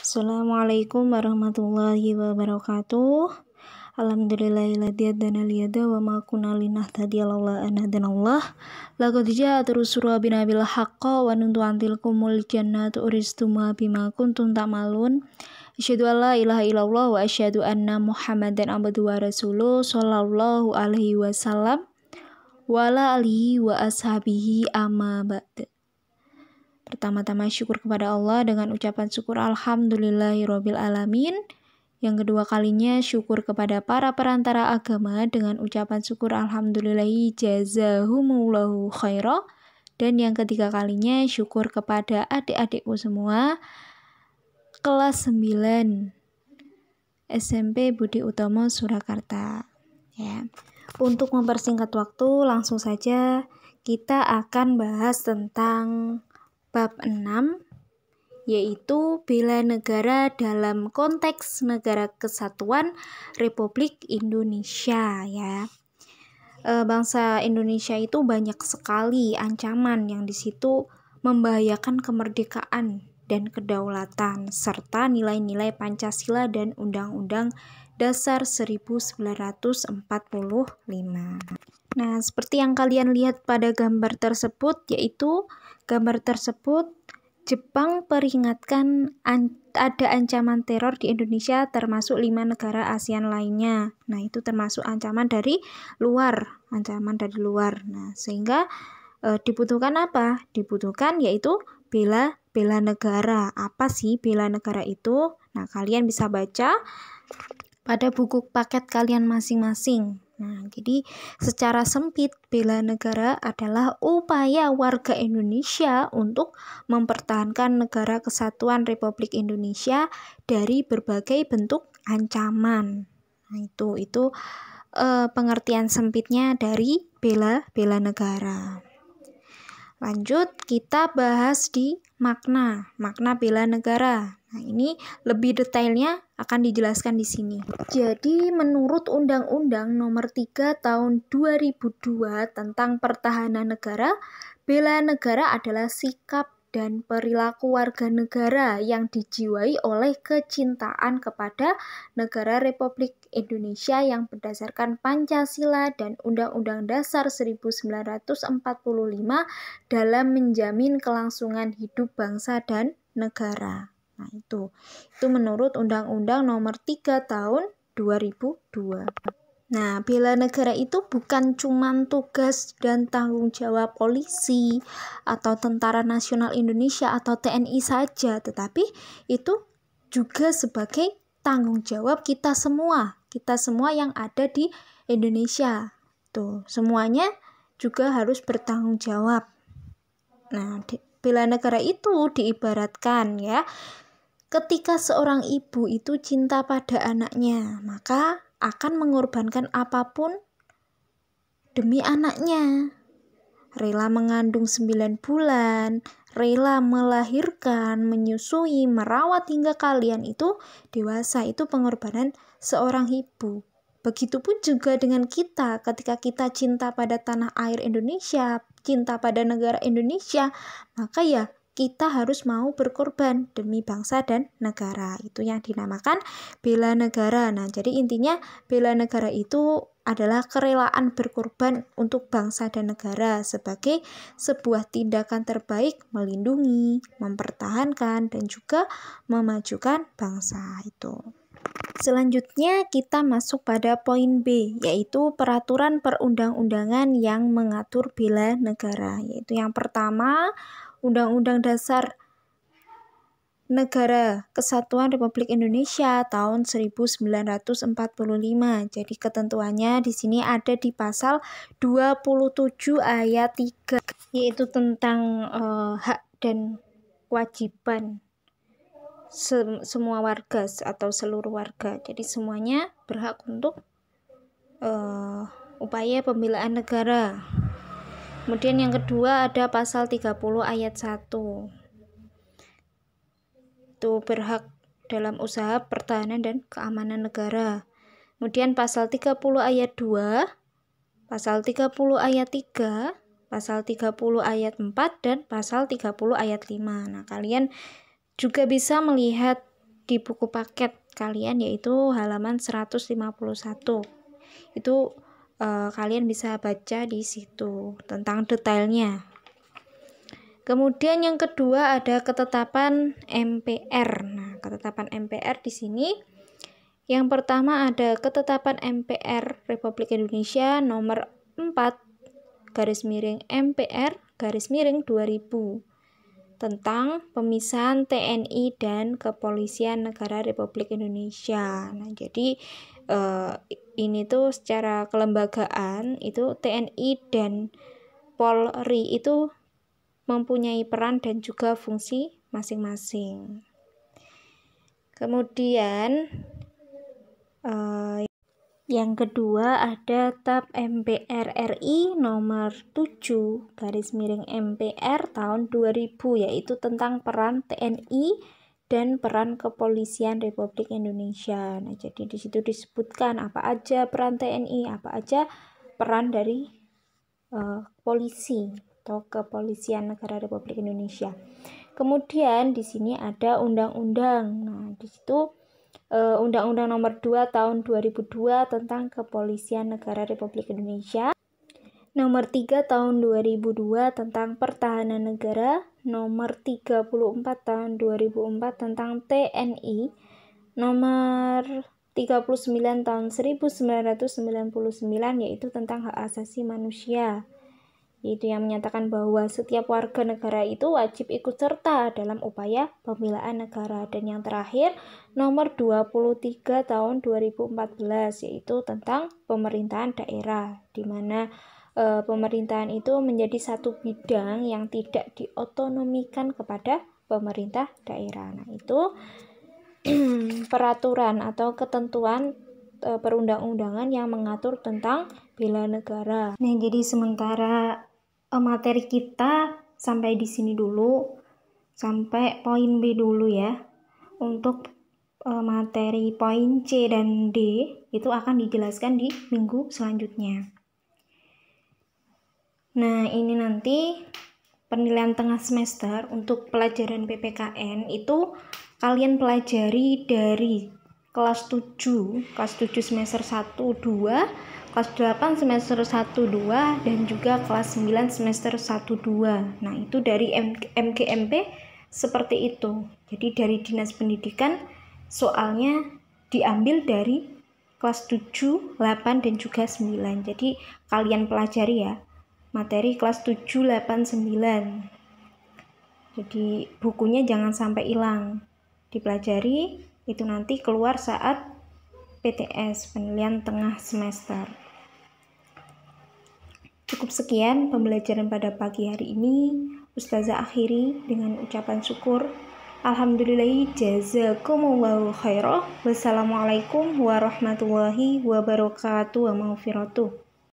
Assalamualaikum warahmatullahi wabarakatuh. Alhamdulillahilladzi hadana liyada wa ma kunna linahtadiya laula an hadanallah. Laqad ja'at rusulu rabbina bil haqqi wa nuntu'antilkumul jannatu uristumuha bima kuntum ta'malun. Asyhadu an la ilaha illallah wa asyhadu anna Muhammadan abduhu wa rasuluh sallallahu alaihi wasallam wa ala alihi wa ashabihi amma ba'd. Pertama-tama syukur kepada Allah dengan ucapan syukur alhamdulillahirabbil alamin. Yang kedua kalinya syukur kepada para perantara agama dengan ucapan syukur alhamdulillahi jazahumullahu khaira. Dan yang ketiga kalinya syukur kepada adik-adikku semua kelas 9 SMP Budi Utomo Surakarta ya. Untuk mempersingkat waktu, langsung saja kita akan bahas tentang bab 6, yaitu bela negara dalam konteks Negara Kesatuan Republik Indonesia ya. Bangsa Indonesia itu banyak sekali ancaman yang di situ membahayakan kemerdekaan dan kedaulatan serta nilai-nilai Pancasila dan Undang-Undang Dasar 1945. Nah, seperti yang kalian lihat pada gambar tersebut, yaitu gambar tersebut Jepang peringatkan ada ancaman teror di Indonesia termasuk 5 negara ASEAN lainnya. Nah, itu termasuk ancaman dari luar. Nah, sehingga dibutuhkan apa? Dibutuhkan yaitu bela negara. Apa sih bela negara itu? Nah, kalian bisa baca pada buku paket kalian masing-masing. Nah, jadi secara sempit bela negara adalah upaya warga Indonesia untuk mempertahankan Negara Kesatuan Republik Indonesia dari berbagai bentuk ancaman. Nah, itu pengertian sempitnya dari bela negara. Lanjut, kita bahas di makna bela negara. Nah, ini lebih detailnya akan dijelaskan di sini. Jadi, menurut Undang-Undang Nomor 3 Tahun 2002 tentang Pertahanan Negara, bela negara adalah sikap dan perilaku warga negara yang dijiwai oleh kecintaan kepada Negara Republik Indonesia yang berdasarkan Pancasila dan Undang-Undang Dasar 1945 dalam menjamin kelangsungan hidup bangsa dan negara. Nah, itu menurut Undang-Undang Nomor 3 Tahun 2002. Nah, bela negara itu bukan cuma tugas dan tanggung jawab polisi atau Tentara Nasional Indonesia atau TNI saja, tetapi itu juga sebagai tanggung jawab kita semua yang ada di Indonesia. Tuh, semuanya juga harus bertanggung jawab. Nah, bela negara itu diibaratkan ya, ketika seorang ibu itu cinta pada anaknya, maka akan mengorbankan apapun demi anaknya. Rela mengandung 9 bulan, rela melahirkan, menyusui, merawat hingga kalian itu dewasa, itu pengorbanan seorang ibu. Begitupun juga dengan kita, ketika kita cinta pada tanah air Indonesia, cinta pada negara Indonesia, maka ya kita harus mau berkorban demi bangsa dan negara. Itu yang dinamakan bela negara. Nah, jadi intinya bela negara itu adalah kerelaan berkorban untuk bangsa dan negara sebagai sebuah tindakan terbaik melindungi, mempertahankan, dan juga memajukan bangsa itu. Selanjutnya kita masuk pada poin B, yaitu peraturan perundang-undangan yang mengatur bela negara. Yaitu yang pertama, Undang-Undang Dasar Negara Kesatuan Republik Indonesia tahun 1945. Jadi ketentuannya di sini ada di pasal 27 ayat 3, yaitu tentang hak dan kewajiban semua warga atau seluruh warga. Jadi semuanya berhak untuk upaya pembelaan negara. Kemudian yang kedua ada pasal 30 ayat 1. Itu berhak dalam usaha pertahanan dan keamanan negara. Kemudian pasal 30 ayat 2, pasal 30 ayat 3, pasal 30 ayat 4, dan pasal 30 ayat 5. Nah, kalian juga bisa melihat di buku paket kalian, yaitu halaman 151. Itu kalian bisa baca di situ tentang detailnya. Kemudian yang kedua ada ketetapan MPR. Nah, ketetapan MPR di sini yang pertama ada ketetapan MPR Republik Indonesia nomor 4/MPR/2000 tentang pemisahan TNI dan Kepolisian Negara Republik Indonesia. Nah, jadi ini tuh secara kelembagaan itu TNI dan Polri itu mempunyai peran dan juga fungsi masing-masing. Kemudian yang kedua ada TAP MPR RI nomor 7/MPR tahun 2000, yaitu tentang peran TNI dan peran Kepolisian Republik Indonesia. Nah, jadi di situ disebutkan apa aja peran TNI, apa aja peran dari polisi atau Kepolisian Negara Republik Indonesia. Kemudian di sini ada undang-undang. Nah, di situ Undang-Undang nomor 2 tahun 2002 tentang Kepolisian Negara Republik Indonesia. Nomor 3 tahun 2002 tentang Pertahanan Negara. Nomor 34 tahun 2004 tentang TNI. Nomor 39 tahun 1999 yaitu tentang hak asasi manusia, yaitu yang menyatakan bahwa setiap warga negara itu wajib ikut serta dalam upaya pembelaan negara. Dan yang terakhir nomor 23 tahun 2014 yaitu tentang pemerintahan daerah, di mana pemerintahan itu menjadi satu bidang yang tidak diotonomikan kepada pemerintah daerah. Nah, itu peraturan atau ketentuan perundang-undangan yang mengatur tentang bela negara. Nah, jadi sementara materi kita sampai di sini dulu, sampai poin B dulu ya. Untuk materi poin C dan D itu akan dijelaskan di minggu selanjutnya. Nah, ini nanti penilaian tengah semester untuk pelajaran PPKN itu kalian pelajari dari kelas 7 semester 1, 2, kelas 8 semester 1, 2, dan juga kelas 9 semester 1, 2. Nah, itu dari MGMP seperti itu. Jadi dari Dinas Pendidikan soalnya diambil dari kelas 7, 8, dan juga 9. Jadi kalian pelajari ya materi kelas 7, 8, 9. Jadi bukunya jangan sampai hilang. Dipelajari, itu nanti keluar saat PTS, penilaian tengah semester. Cukup sekian pembelajaran pada pagi hari ini. Ustazah akhiri dengan ucapan syukur. Alhamdulillahi jazakumullahu khairah. Wassalamualaikum warahmatullahi wabarakatuh wa maghfiratuh.